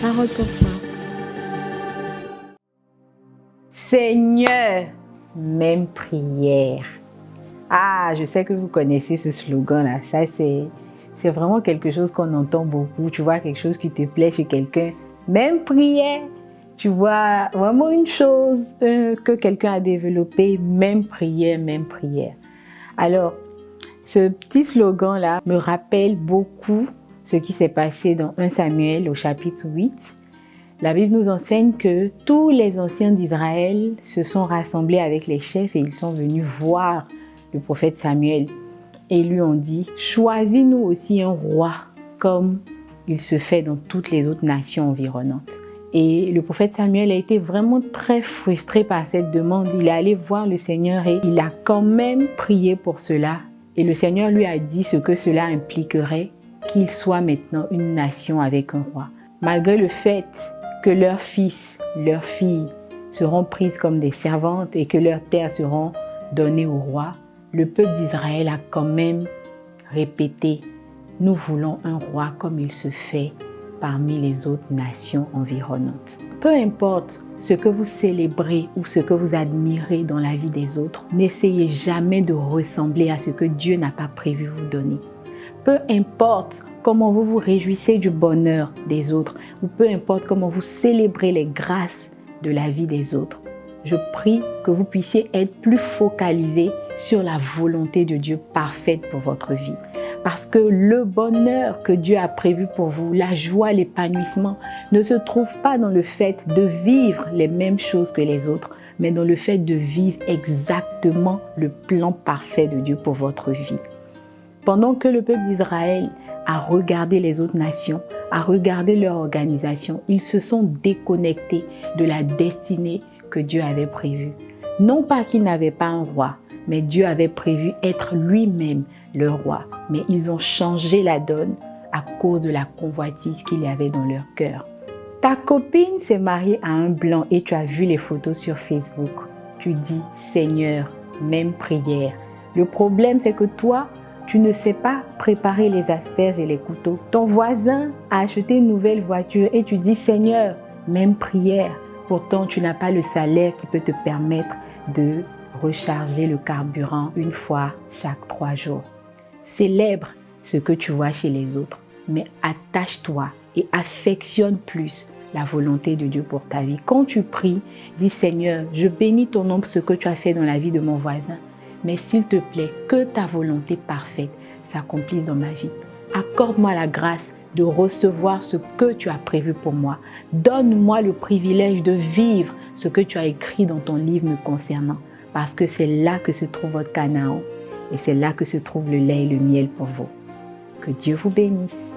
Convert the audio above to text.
Parole pour toi. Seigneur, même prière. Ah, je sais que vous connaissez ce slogan-là. Ça, c'est vraiment quelque chose qu'on entend beaucoup. Tu vois quelque chose qui te plaît chez quelqu'un, même prière. Tu vois vraiment une chose que quelqu'un a développée, même prière, même prière. Alors, ce petit slogan-là me rappelle beaucoup ce qui s'est passé dans 1 Samuel au chapitre 8. La Bible nous enseigne que tous les anciens d'Israël se sont rassemblés avec les chefs et ils sont venus voir le prophète Samuel et lui ont dit « Choisis-nous aussi un roi comme il se fait dans toutes les autres nations environnantes. » Et le prophète Samuel a été vraiment très frustré par cette demande. Il est allé voir le Seigneur et il a quand même prié pour cela. Et le Seigneur lui a dit ce que cela impliquerait, qu'il soit maintenant une nation avec un roi. Malgré le fait que leurs fils, leurs filles seront prises comme des servantes et que leurs terres seront données au roi, le peuple d'Israël a quand même répété « Nous voulons un roi comme il se fait parmi les autres nations environnantes. » Peu importe ce que vous célébrez ou ce que vous admirez dans la vie des autres, n'essayez jamais de ressembler à ce que Dieu n'a pas prévu vous donner. Peu importe comment vous vous réjouissez du bonheur des autres ou peu importe comment vous célébrez les grâces de la vie des autres, je prie que vous puissiez être plus focalisés sur la volonté de Dieu parfaite pour votre vie. Parce que le bonheur que Dieu a prévu pour vous, la joie, l'épanouissement, ne se trouve pas dans le fait de vivre les mêmes choses que les autres, mais dans le fait de vivre exactement le plan parfait de Dieu pour votre vie. Pendant que le peuple d'Israël a regardé les autres nations, a regardé leur organisation, ils se sont déconnectés de la destinée que Dieu avait prévue. Non pas qu'ils n'avaient pas un roi, mais Dieu avait prévu être lui-même le roi. Mais ils ont changé la donne à cause de la convoitise qu'il y avait dans leur cœur. Ta copine s'est mariée à un blanc et tu as vu les photos sur Facebook. Tu dis, Seigneur, même prière. Le problème, c'est que toi, tu ne sais pas préparer les asperges et les couteaux. Ton voisin a acheté une nouvelle voiture et tu dis, Seigneur, même prière. Pourtant, tu n'as pas le salaire qui peut te permettre de recharger le carburant une fois chaque 3 jours. Célèbre ce que tu vois chez les autres, mais attache-toi et affectionne plus la volonté de Dieu pour ta vie. Quand tu pries, dis Seigneur, je bénis ton nom pour ce que tu as fait dans la vie de mon voisin. Mais s'il te plaît, que ta volonté parfaite s'accomplisse dans ma vie. Accorde-moi la grâce de recevoir ce que tu as prévu pour moi. Donne-moi le privilège de vivre ce que tu as écrit dans ton livre me concernant. Parce que c'est là que se trouve votre Canaan et c'est là que se trouve le lait et le miel pour vous. Que Dieu vous bénisse.